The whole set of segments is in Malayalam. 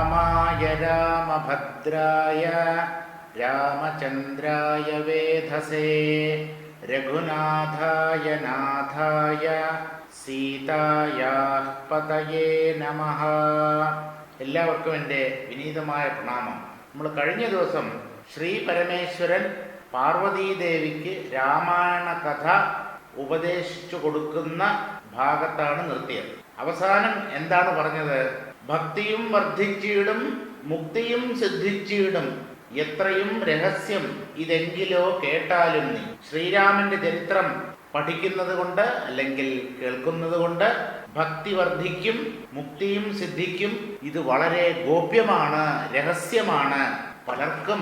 രാമായ രാമഭദ്രായ രാമചന്ദ്രായ വേധസേ രഘുനാഥായ നാഥായ സീതായാഃ പതയേ നമഃ. എല്ലാവർക്കും എൻ്റെ വിനീതമായ പ്രണാമം. നമ്മൾ കഴിഞ്ഞ ദിവസം ശ്രീ പരമേശ്വരൻ പാർവതീദേവിക്ക് രാമായണ കഥ ഉപദേശിച്ചു കൊടുക്കുന്ന ഭാഗത്താണ് നിർത്തിയത്. അവസാനം എന്താണ് പറഞ്ഞത്? ഭക്തിയും വർദ്ധിച്ചിടും മുക്തിയും സിദ്ധിച്ചിടും എത്രയും രഹസ്യം ഇതെങ്കിലോ കേട്ടാലും നീ. ശ്രീരാമന്റെ ചരിത്രം പഠിക്കുന്നത് കൊണ്ട് അല്ലെങ്കിൽ കേൾക്കുന്നത് കൊണ്ട് ഭക്തി വർദ്ധിക്കും, മുക്തിയും സിദ്ധിക്കും. ഇത് വളരെ ഗോപ്യമാണ്, രഹസ്യമാണ്. പലർക്കും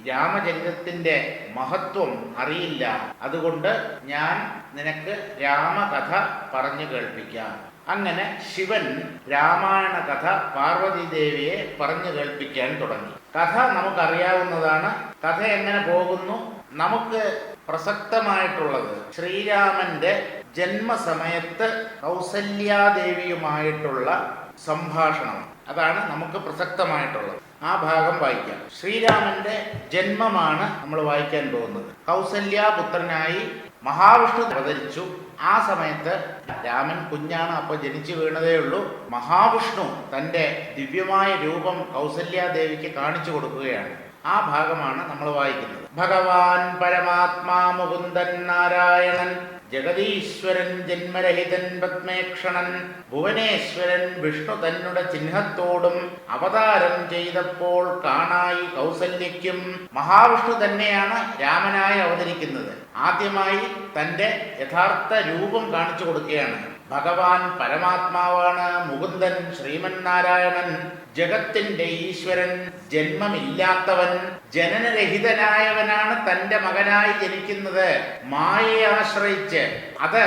രാമചരിതത്തിന്റെ മഹത്വം അറിയില്ല. അതുകൊണ്ട് ഞാൻ നിനക്ക് രാമകഥ പറഞ്ഞു കേൾപ്പിക്കാം. അങ്ങനെ ശിവൻ രാമായണ കഥ പാർവതീദേവിയെ പറഞ്ഞു കേൾപ്പിക്കാൻ തുടങ്ങി. കഥ നമുക്കറിയാവുന്നതാണ്. കഥ എങ്ങനെ പോകുന്നു? നമുക്ക് പ്രസക്തമായിട്ടുള്ളത് ശ്രീരാമന്റെ ജന്മസമയത്ത് കൗസല്യാദേവിയുമായിട്ടുള്ള സംഭാഷണം. അതാണ് നമുക്ക് പ്രസക്തമായിട്ടുള്ളത്. ആ ഭാഗം വായിക്കാം. ശ്രീരാമന്റെ ജന്മമാണ് നമ്മൾ വായിക്കാൻ പോകുന്നത്. കൗസല്യാപുത്രനായി മഹാവിഷ്ണു അവതരിച്ചു. ആ സമയത്ത് രാമൻ കുഞ്ഞാണ്, അപ്പൊ ജനിച്ചു വീണതേ ഉള്ളൂ. മഹാവിഷ്ണു തന്റെ ദിവ്യമായ രൂപം കൗസല്യാദേവിക്ക് കാണിച്ചു കൊടുക്കുകയാണ്. ആ ഭാഗമാണ് നമ്മൾ വായിക്കുന്നത്. ഭഗവാൻ പരമാത്മാ മുകുന്ദൻ നാരായണൻ ജഗദീശ്വരൻ ജന്മരഹിതൻ പത്മേക്ഷണൻ ഭുവനേശ്വരൻ വിഷ്ണു തന്നുടെ ചിഹ്നത്തോടും അവതാരം ചെയ്തപ്പോൾ കാണായി കൗസല്യയ്ക്കും. മഹാവിഷ്ണു തന്നെയാണ് രാമനായി അവതരിക്കുന്നത്. ആദ്യമായി തന്റെ യഥാർത്ഥ രൂപം കാണിച്ചു കൊടുക്കുകയാണ്. ഭഗവാൻ പരമാത്മാവാണ്, മുകുന്ദൻ ശ്രീമൻ നാരായണൻ, ജഗത്തിന്റെ ഈശ്വരൻ, ജന്മമില്ലാത്തവൻ, ജനനരഹിതനായവനാണ് തന്റെ മകനായി ജനിക്കുന്നത്. മായയെ ആശ്രയിച്ച് അത്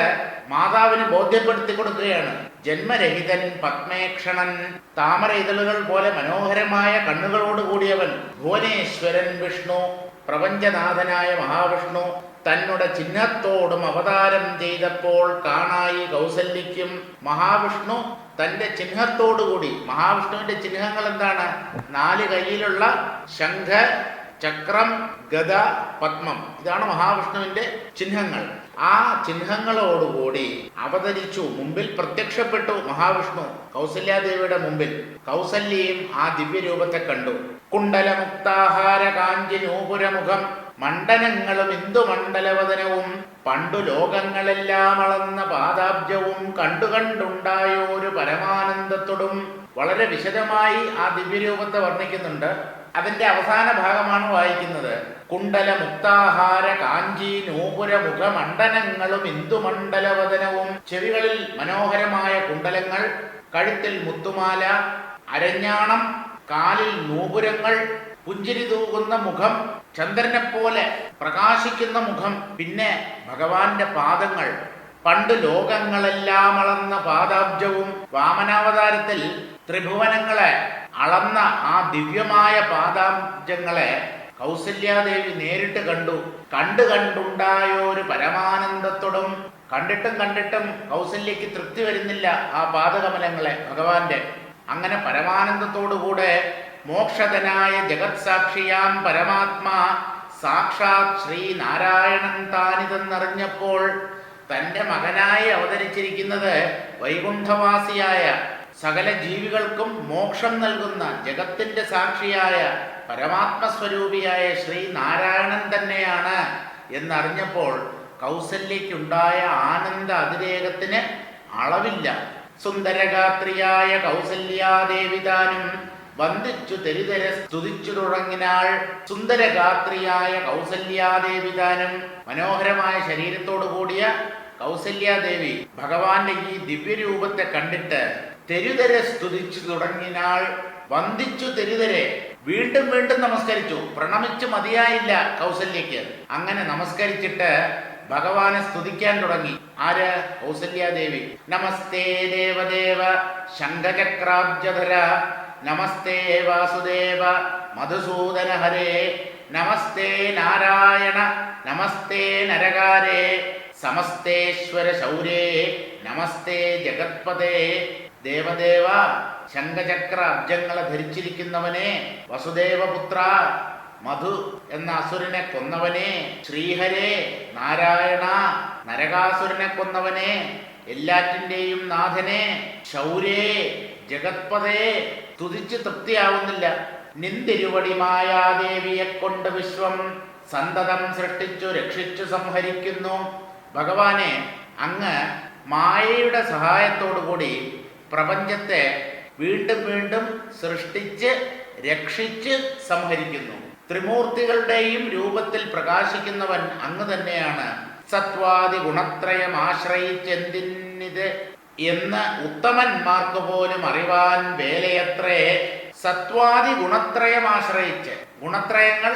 മാതാവിന് ബോധ്യപ്പെടുത്തി കൊടുക്കുകയാണ്. ജന്മരഹിതൻ പത്മേക്ഷണൻ, താമര ഇതളുകൾ പോലെ മനോഹരമായ കണ്ണുകളോട് കൂടിയവൻ. ഭുവനേശ്വരൻ വിഷ്ണു, പ്രപഞ്ചനാഥനായ മഹാവിഷ്ണു തന്നുടെ ചിഹ്നത്തോടും അവതാരം ചെയ്തപ്പോൾ കാണായി കൗസല്യയ്ക്കും. മഹാവിഷ്ണു തന്റെ ചിഹ്നത്തോടുകൂടി, മഹാവിഷ്ണുവിന്റെ ചിഹ്നങ്ങൾ എന്താണ്? 4 കൈയിലുള്ള ശംഖ, ചക്രം, ഗദ, പത്മം. ഇതാണ് മഹാവിഷ്ണുവിന്റെ ചിഹ്നങ്ങൾ. ആ ചിഹ്നങ്ങളോടുകൂടി അവതരിച്ചു. മുമ്പിൽ പ്രത്യക്ഷപ്പെട്ടു മഹാവിഷ്ണു കൗസല്യാദേവിയുടെ മുമ്പിൽ. കൗസല്യയും ആ ദിവ്യരൂപത്തെ കണ്ടു. കുണ്ടലമുക്താഹാര കാഞ്ചി നൂപുരമുഖം മണ്ഡനങ്ങളും ഇന്ദുമണ്ഡലവദനവും പണ്ടു ലോകങ്ങളെല്ലാം അളന്ന പാദാബ്ജവും കണ്ടുകണ്ടുണ്ടായോരു പരമാനന്ദത്തോടും. വളരെ വിശദമായി ആ ദിവ്യരൂപത്തെ വർണ്ണിക്കുന്നുണ്ട്. അതിന്റെ അവസാന ഭാഗമാണ് വായിക്കുന്നത്. കുണ്ടല മുക്താഹാര കാഞ്ചി നൂപുര മുഖമണ്ഡനങ്ങളും ഇന്ദുമണ്ഡലവദനവും. ചെവികളിൽ മനോഹരമായ കുണ്ടലങ്ങൾ, കഴുത്തിൽ മുത്തുമാല, അരഞ്ഞാണം, കാലിൽ നൂപുരങ്ങൾ, പുഞ്ചിരി തൂകുന്ന മുഖം, ചന്ദ്രനെ പോലെ പ്രകാശിക്കുന്ന മുഖം. പിന്നെ ഭഗവാന്റെ പാദങ്ങൾ, പണ്ട് ലോകങ്ങളെല്ലാം അളന്ന പാദാബ്ജവും. വാമനാവതാരത്തിൽ ത്രിഭുവനങ്ങളെ അളന്ന ആ ദിവ്യമായ പാദാബ്ജങ്ങളെ കൗസല്യാദേവി നേരിട്ട് കണ്ടു. കണ്ടുണ്ടായോരു പരമാനന്ദത്തോടും. കണ്ടിട്ടും കൗസല്യയ്ക്ക് തൃപ്തി വരുന്നില്ല ആ പാദകമലങ്ങളെ ഭഗവാന്റെ. അങ്ങനെ പരമാനന്ദത്തോടുകൂടെ മോക്ഷതനായ ജഗത് സാക്ഷിയാം പരമാത്മാ സാക്ഷാത് ശ്രീനാരായണൻ താനിതെന്നറിഞ്ഞപ്പോൾ തൻ്റെ മകനായി അവതരിച്ചിരിക്കുന്നത് വൈകുണ്ഠവാസിയായ സകല ജീവികൾക്കും മോക്ഷം നൽകുന്ന ജഗത്തിന്റെ സാക്ഷിയായ പരമാത്മസ്വരൂപിയായ ശ്രീനാരായണൻ തന്നെയാണ് എന്നറിഞ്ഞപ്പോൾ കൗസല്യയ്ക്കുണ്ടായ ആനന്ദ അതിരേകത്തിന് അളവില്ല. സുന്ദരഗാത്രിയായ കൗസല്യാദേവിതാനും വന്ദിച്ചു തെരിതര സ്തുതിച്ചു തുടങ്ങിനാൾ. സുന്ദരഗാത്രിയായ കൗസല്യാദേവിതാനും, മനോഹരമായ ശരീരത്തോടു കൂടിയ കൗസല്യാദേവി ഭഗവാന്റെ ഈ ദിവ്യരൂപത്തെ കണ്ടിട്ട് തെരുതര സ്തുതിച്ചു തുടങ്ങിനാൾ. വന്ദിച്ചു തെരുതരെ, വീണ്ടും നമസ്കരിച്ചു. പ്രണമിച്ചു മതിയായില്ല കൗസല്യയ്ക്ക്. അങ്ങനെ നമസ്കരിച്ചിട്ട് ഭഗവാനെ സ്തുതിക്കാൻ തുടങ്ങി. ആര്? കൗസല്യാദേവി. നമസ്തേ ദേവദേവ ശംഖചക്രാബ്ജധര, നമസ്തേ വാസുദേവ മധുസൂദന ഹരേ, നമസ്തേ നാരായണ നമസ്തേ നരകാരേ, സമസ്തേശ്വര ശൗരേ നമസ്തേ ജഗത്പതേ. ദേവദേവ, ശംഖചക്ര അബ്ജങ്ങളെ ധരിച്ചിരിക്കുന്നവനെ, വസുദേവപുത്ര, മധു എന്ന അസുരനെ കൊന്നവനെ, ശ്രീഹരേ, നാരായണ, നരകാസുരനെ കൊന്നവനെ, എല്ലാറ്റിൻ്റെയും നാഥനെ, ശൗരേ, ജഗത്പതേ, തുതിച്ച് തൃപ്തിയാവുന്നില്ല. നിന്തിരുവടി മായാദേവിയെ കൊണ്ട് വിശ്വം സന്തതം സൃഷ്ടിച്ചു രക്ഷിച്ചു സംഹരിക്കുന്നു. ഭഗവാനെ, അങ്ങ് മായയുടെ സഹായത്തോടുകൂടി പ്രപഞ്ചത്തെ വീണ്ടും വീണ്ടും സൃഷ്ടിച്ച് രക്ഷിച്ച് സംഹരിക്കുന്നു. ത്രിമൂർത്തികളുടെയും രൂപത്തിൽ പ്രകാശിക്കുന്നവൻ അങ്ങ് തന്നെയാണ്. സത്വാദി ഗുണത്രയം ആശ്രയിച്ചെന്തിന്നിത് എന്ന് ഉത്തമന്മാർക്ക് പോലും അറിവാൻ വേലയത്രേ. സത്വാദി ഗുണത്രയം ആശ്രയിച്ച്, ഗുണത്രയങ്ങൾ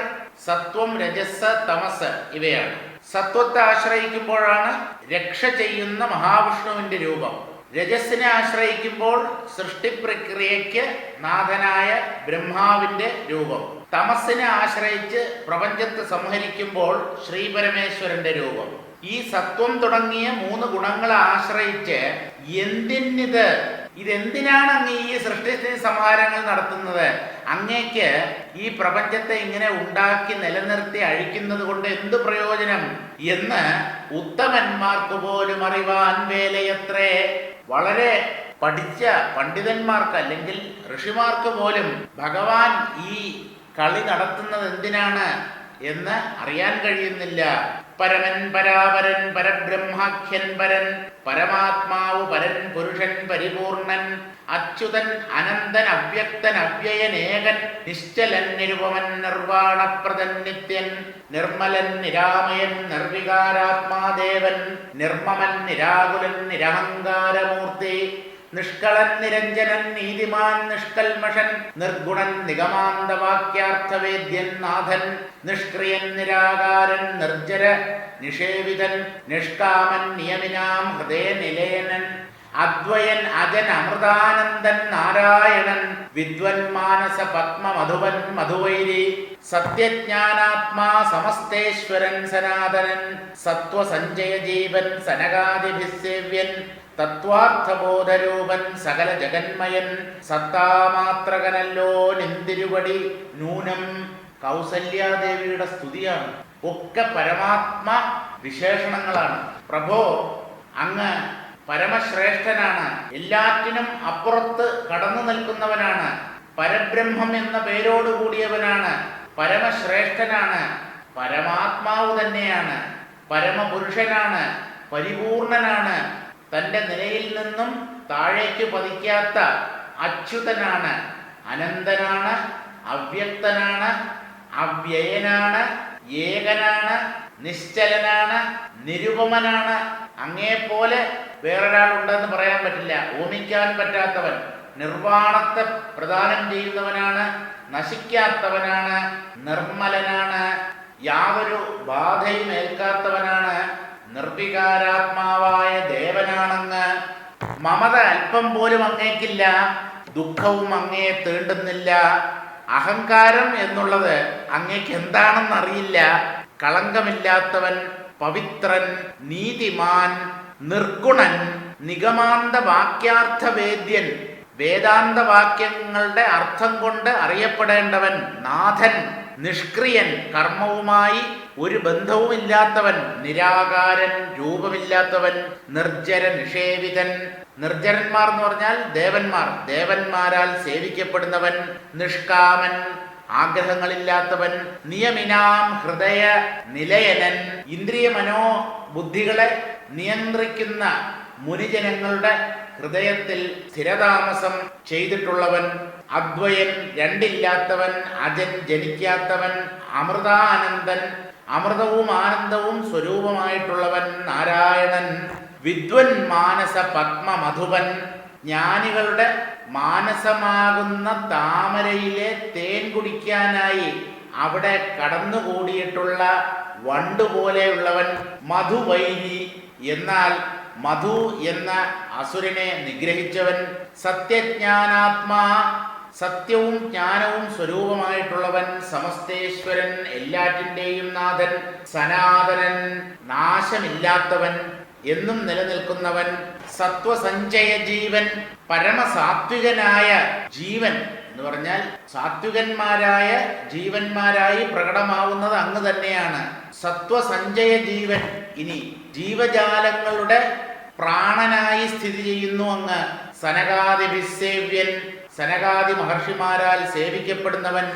സത്വം, രജസ്, തമസ് ഇവയാണ്. സത്വത്തെ ആശ്രയിക്കുമ്പോഴാണ് രക്ഷ ചെയ്യുന്ന മഹാവിഷ്ണുവിന്റെ രൂപം. രജസ്സിനെ ആശ്രയിക്കുമ്പോൾ സൃഷ്ടിപ്രക്രിയയ്ക്ക് നാഥനായ ബ്രഹ്മാവിന്റെ രൂപം. തമസ്സിനെ ആശ്രയിച്ച് പ്രപഞ്ചത്തെ സംഹരിക്കുമ്പോൾ ശ്രീപരമേശ്വരന്റെ രൂപം. ഈ സത്വം തുടങ്ങിയ 3 ഗുണങ്ങളെ ആശ്രയിച്ച് എന്തിനിത്, ഇതെന്തിനാണ് അങ്ങ് ഈ സൃഷ്ടി സംഹാരങ്ങൾ നടത്തുന്നത്? അങ്ങേക്ക് ഈ പ്രപഞ്ചത്തെ ഇങ്ങനെ ഉണ്ടാക്കി നിലനിർത്തി അഴിക്കുന്നത് കൊണ്ട് എന്ത് പ്രയോജനം എന്ന് ഉത്തമന്മാർക്ക് പോലും അറിവാൻ വേലയത്രേ. വളരെ പഠിച്ച പണ്ഡിതന്മാർക്ക് അല്ലെങ്കിൽ ഋഷിമാർക്ക് പോലും ഭഗവാൻ ഈ കളി നടത്തുന്നത് എന്തിനാണ് എന്ന് അറിയാൻ കഴിയുന്നില്ല. പരമൻ, പരാപരൻ, പരബ്രഹ്മാഖ്യൻ പരൻ, പരമാത്മാവ് പരൻ, പുരുഷൻ പരിപൂർണൻ, അച്യുതൻ, അനന്തൻ, അവ്യക്തൻ, അവ്യയൻ, ഏകൻ, നിശ്ചലൻ, നിരുപമൻ, നിർവാണപ്രദൻ, നിത്യൻ, നിർമ്മലൻ, നിരാമയൻ, നിർവികാരാത്മാദേവൻ, നിർമ്മമൻ, നിരാകുലൻ, നിരഹങ്കാരമൂർത്തി, നിഷ്കളൻ, നിരഞ്ജനൻ, നീതിമാൻ, നിഷ്കൽമഷൻ, നിർഗുണൻ, നിഗമാന്തവാക്യാർത്ഥവേദ്യൻ, നാഥൻ, നിഷ്ക്രിയൻ, നിരാകാരൻ, നിർജ്ജര നിഷേവിതൻ, നിഷ്കാമൻ, നിയമിനാം ഹൃദയ നിലയനൻ, അദ്വയൻ, അജൻ, അമൃതാനന്ദൻ, നാരായണൻ, വിദ്വൻ, മാനസ പത്മ മധുവൻ, മധുവൈരി, സത്യജ്ഞാനാത്മാ, സമസ്തേശ്വരൻ, സനാതനൻ, സത്വസഞ്ജയ ജീവൻ, സനകാദിഭിസേവ്യൻ, തത്വാർത്ഥബോധരൂപൻ, സകല ജഗന്മയൻ, സത്താമാത്രകനല്ലോ നിന്തിരുവടി നൂനം. കൗസല്യാദേവിയുടെ സ്തുതിയാണ്. ഒക്കെ പരമാത്മ വിശേഷണങ്ങളാണ്. പ്രഭോ, അങ്ങ് പരമശ്രേഷ്ഠനാണ്, എല്ലാറ്റിനും അപ്പുറത്ത് കടന്നു നിൽക്കുന്നവനാണ്, പരബ്രഹ്മം എന്ന പേരോട് കൂടിയവനാണ്, പരമശ്രേഷ്ഠനാണ്, പരമാത്മാവ് തന്നെയാണ്, പരമപുരുഷനാണ്, പരിപൂർണനാണ്, തൻ്റെ നിലയിൽ നിന്നും താഴേക്ക് പതിക്കാത്ത അച്യുതനാണ്, അനന്തനാണ്, അവ്യക്തനാണ്, അവ്യയനാണ്, ഏകനാണ്, നിശ്ചലനാണ്, നിരുപമനാണ്. അങ്ങേപ്പോലെ വേറൊരാളുണ്ടെന്ന് പറയാൻ പറ്റില്ല. ഓമിക്കാൻ പറ്റാത്തവൻ, നിർവാണത്തെ പ്രദാനം ചെയ്യുന്നവനാണ്, നശിക്കാത്തവനാണ്, നിർമ്മലനാണ്, യാതൊരു ബാധയും ഏൽക്കാത്തവനാണ്, നിർവികാരാത്മാവായ ദേവനാണങ്ങ്. മമത അല്പം പോലും അങ്ങേക്കില്ല, ദുഃഖവും അങ്ങയെ തീണ്ടുന്നില്ല. അഹങ്കാരം എന്നുള്ളത് അങ്ങേക്ക് എന്താണെന്നറിയില്ല. കളങ്കമില്ലാത്തവൻ, പവിത്രൻ, നീതിമാൻ, നിർഗുണൻ, നിഗമാന്ത വാക്യാർത്ഥവേദ്യൻ, വേദാന്ത വാക്യങ്ങളുടെ അർത്ഥം കൊണ്ട് അറിയപ്പെടേണ്ടവൻ, നാഥൻ, നിഷ്ക്രിയൻ, കർമ്മവുമായി ഒരു ബന്ധവുമില്ലാത്തവൻ, നിരാകാരൻ, രൂപമില്ലാത്തവൻ, നിർജ്ജര നിഷേവിതൻ. നിർജ്ജരന്മാർ എന്ന് പറഞ്ഞാൽ ദേവന്മാർ, ദേവന്മാരാൽ സേവിക്കപ്പെടുന്നവൻ, നിഷ്കാമൻ, ആഗ്രഹങ്ങളില്ലാത്തവൻ, നിയമിനാം ഹൃദയ നിലയനൻ, ഇന്ദ്രിയ മനോബുദ്ധികളെ നിയന്ത്രിക്കുന്ന മുനിജനങ്ങളുടെ ഹൃദയത്തിൽ സ്ഥിരതാമസം ചെയ്തിട്ടുള്ളവൻ, അദ്വയൻ, രണ്ടില്ലാത്തവൻ, അജൻ, ജനിക്കാത്തവൻ, അമൃതാനന്ദൻ, അമൃതവും ആനന്ദവും സ്വരൂപമായിട്ടുള്ളവൻ, നാരായണൻ, വിദ്വൻ, മാനസ പത്മ മധുവൻ, ജ്ഞാനികളുടെ മാനസമാകുന്ന താമരയിലെ തേൻ കുടിക്കാനായി അവിടെ കടന്നുകൂടിയിട്ടുള്ള വണ്ടുപോലെയുള്ളവൻ, മധുവൈരി, എന്നാൽ മധു എന്ന അസുരനെ നിഗ്രഹിച്ചവൻ, സത്യജ്ഞാനാത്മാ, സത്യവും ജ്ഞാനവും സ്വരൂപമായിട്ടുള്ളവൻ, സമസ്തേശ്വരൻ, എല്ലാറ്റിൻ്റെയും നാഥൻ, സനാതനൻ, നാശമില്ലാത്തവൻ, എന്നും നിലനിൽക്കുന്നവൻ, സത്വസഞ്ചയ ജീവൻ, പരമസാത്വികനായ ജീവൻ എന്ന് പറഞ്ഞാൽ സാത്വികന്മാരായ ജീവന്മാരായി പ്രകടമാവുന്നത് അങ്ങ് തന്നെയാണ്. സത്വസഞ്ചയ ജീവൻ. ഇനി ജീവജാലങ്ങളുടെ പ്രാണനായി സ്ഥിതി ചെയ്യുന്നു അങ്ങ്. സനകാദിഭിസേവ്യൻ, സനകാദി മഹർഷിമാരാൽ സേവിക്കപ്പെടുന്നവൻ.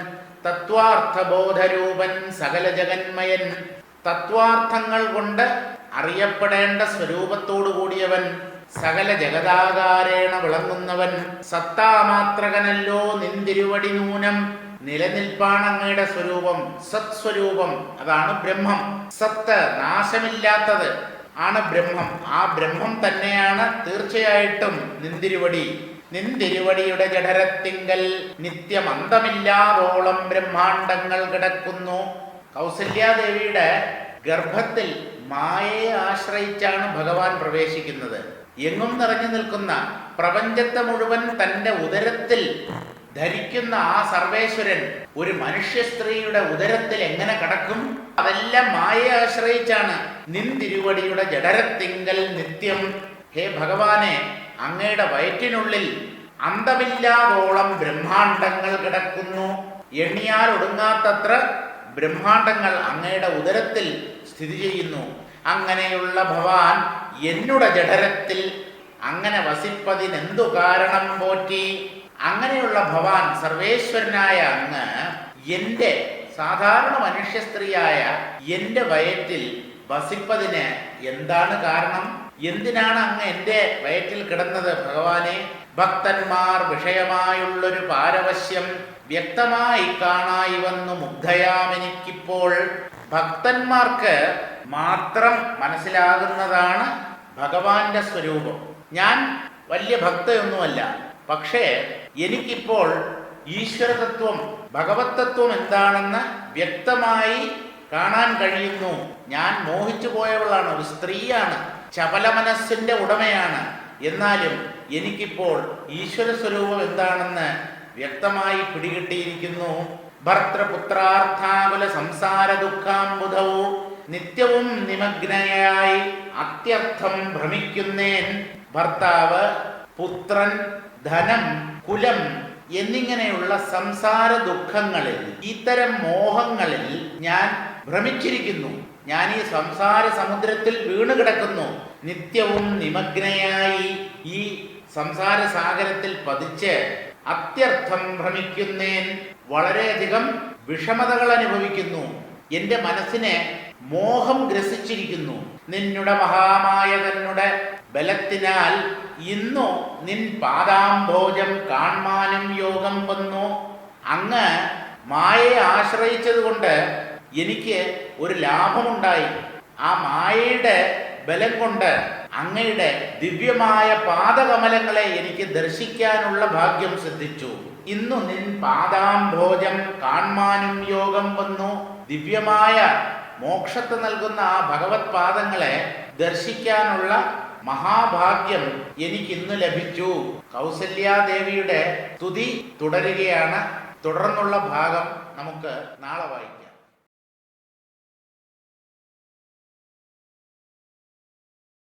തത്വാർത്ഥബോധരൂപൻ, സകല ജഗന്മയൻ, തത്വാർത്ഥങ്ങൾ കൊണ്ട് അറിയപ്പെടേണ്ട സ്വരൂപത്തോടു കൂടിയവൻ, സകല ജഗതാകാരേണ വിളങ്ങുന്നവൻ. സത്താമാത്രകനല്ലോ നിന്തിരുവടി നൂനം, നിലനിൽപ്പാണ് അങ്ങയുടെ സ്വരൂപം, സത് സ്വരൂപം. അതാണ് ബ്രഹ്മം. സത്ത്, നാശമില്ലാത്തത് ആണ് ബ്രഹ്മം. ആ ബ്രഹ്മം തന്നെയാണ് തീർച്ചയായിട്ടും നിന്തിരുവടി. നിന്തിരുവടിയുടെ ജഠരത്തിങ്കൽ നിത്യമന്തമില്ലാതോളം ബ്രഹ്മാണ്ടങ്ങൾ കിടക്കുന്നു. കൗസല്യാദേവിയുടെ ഗർഭത്തിൽ മായയെ ആശ്രയിച്ചാണ് ഭഗവാൻ പ്രവേശിക്കുന്നത്. എങ്ങും നിറഞ്ഞു നിൽക്കുന്ന പ്രപഞ്ചത്തെ മുഴുവൻ തൻ്റെ ഉദരത്തിൽ ധരിക്കുന്ന ആ സർവേശ്വരൻ ഒരു മനുഷ്യ സ്ത്രീയുടെ ഉദരത്തിൽ എങ്ങനെ കടക്കും? അതെല്ലാം മായയെ ആശ്രയിച്ചാണ്. നിന്തിരുവടിയുടെ ജഠരത്തിങ്കൽ നിത്യം. ഹേ ഭഗവാനെ, അങ്ങയുടെ വയറ്റിനുള്ളിൽ അന്തമില്ലാതോളം ബ്രഹ്മാണ്ടങ്ങൾ കിടക്കുന്നു. എണ്ണിയാൽ ഒടുങ്ങാത്തത്ര ബ്രഹ്മാണ്ടങ്ങൾ അങ്ങയുടെ ഉദരത്തിൽ സ്ഥിതി ചെയ്യുന്നു. അങ്ങനെയുള്ള ഭവാൻ എന്നുടെ ജഠരത്തിൽ അങ്ങനെ വസിപ്പതിനെന്തു കാരണം പോറ്റി? അങ്ങനെയുള്ള ഭവാൻ സർവേശ്വരനായ അങ്ങ് എൻ്റെ സാധാരണ മനുഷ്യ സ്ത്രീയായ എൻ്റെ വയറ്റിൽ വസിപ്പതിന് എന്താണ് കാരണം? എന്തിനാണ് അങ്ങ് എൻ്റെ വയറ്റിൽ കിടന്നത് ഭഗവാനെ? ഭക്തന്മാർ വിഷയമായുള്ളൊരു പാരവശ്യം വ്യക്തമായി കാണായി വന്നു മുഗ്ധയാമെനിക്കിപ്പോൾ. ഭക്തന്മാർക്ക് മാത്രം മനസ്സിലാകുന്നതാണ് ഭഗവാന്റെ സ്വരൂപം. ഞാൻ വലിയ ഭക്തയൊന്നുമല്ല, പക്ഷേ എനിക്കിപ്പോൾ ഈശ്വരതത്വം, ഭഗവത് തത്വം എന്താണെന്ന് വ്യക്തമായി കാണാൻ കഴിയുന്നു. ഞാൻ മോഹിച്ചു പോയവളാണ്, ഒരു സ്ത്രീയാണ്, ചപല മനസ്സിന്റെ ഉടമയാണ്. എന്നാലും എനിക്കിപ്പോൾ ഈശ്വര സ്വരൂപം എന്താണെന്ന് വ്യക്തമായി പിടികിട്ടിയിരിക്കുന്നു. ഭർത്തൃപുത്രാർത്ഥാകുല സംസാര ദുഃഖാംബുധവും നിത്യവും നിമഗ്നയായി അത്യർത്ഥം ഭ്രമിക്കുന്നേൻ. ഭർത്താവ്, പുത്രൻ, ധനം, കുലം എന്നിങ്ങനെയുള്ള സംസാര ദുഃഖങ്ങളിൽ, ഇത്തരം മോഹങ്ങളിൽ ഞാൻ ഭ്രമിച്ചിരിക്കുന്നു. ഞാൻ ഈ സംസാര സമുദ്രത്തിൽ വീണ് കിടക്കുന്നു. നിത്യവും നിമഗ്നയായി ഈ സംസാര സാഗരത്തിൽ പതിച്ച് അത്യർത്ഥം ഭ്രമിക്കുന്നേൻ. വളരെയധികം വിഷമതകൾ അനുഭവിക്കുന്നു. എൻ്റെ മനസ്സിനെ മോഹം ഗ്രസിച്ചിരിക്കുന്നു. നിന്നുടെ മഹാമായ തന്നെ ബലത്തിനാൽ ഇന്നു നിൻ പാദാംഭോജം കാൺമാനും യോഗം വന്നു. അങ്ങ് മായയെ ആശ്രയിച്ചത് കൊണ്ട് എനിക്ക് ഒരു ലാഭമുണ്ടായി. ആ മായയുടെ ബലം കൊണ്ട് അങ്ങയുടെ ദിവ്യമായ പാദകമലങ്ങളെ എനിക്ക് ദർശിക്കാനുള്ള ഭാഗ്യം സിദ്ധിച്ചു. ഇന്നു നിൻ പാദാംഭോജം കാൺമാനും യോഗം വന്നു. ദിവ്യമായ മോക്ഷത്തെ നൽകുന്ന ആ ഭഗവത് പാദങ്ങളെ ദർശിക്കാനുള്ള മഹാഭാഗ്യം എനിക്കിന്ന് ലഭിച്ചു. കൗസല്യാദേവിയുടെ സ്തുതി തുടരുകയാണ്. തുടർന്നുള്ള ഭാഗം നമുക്ക് നാളെ വായിക്കാം.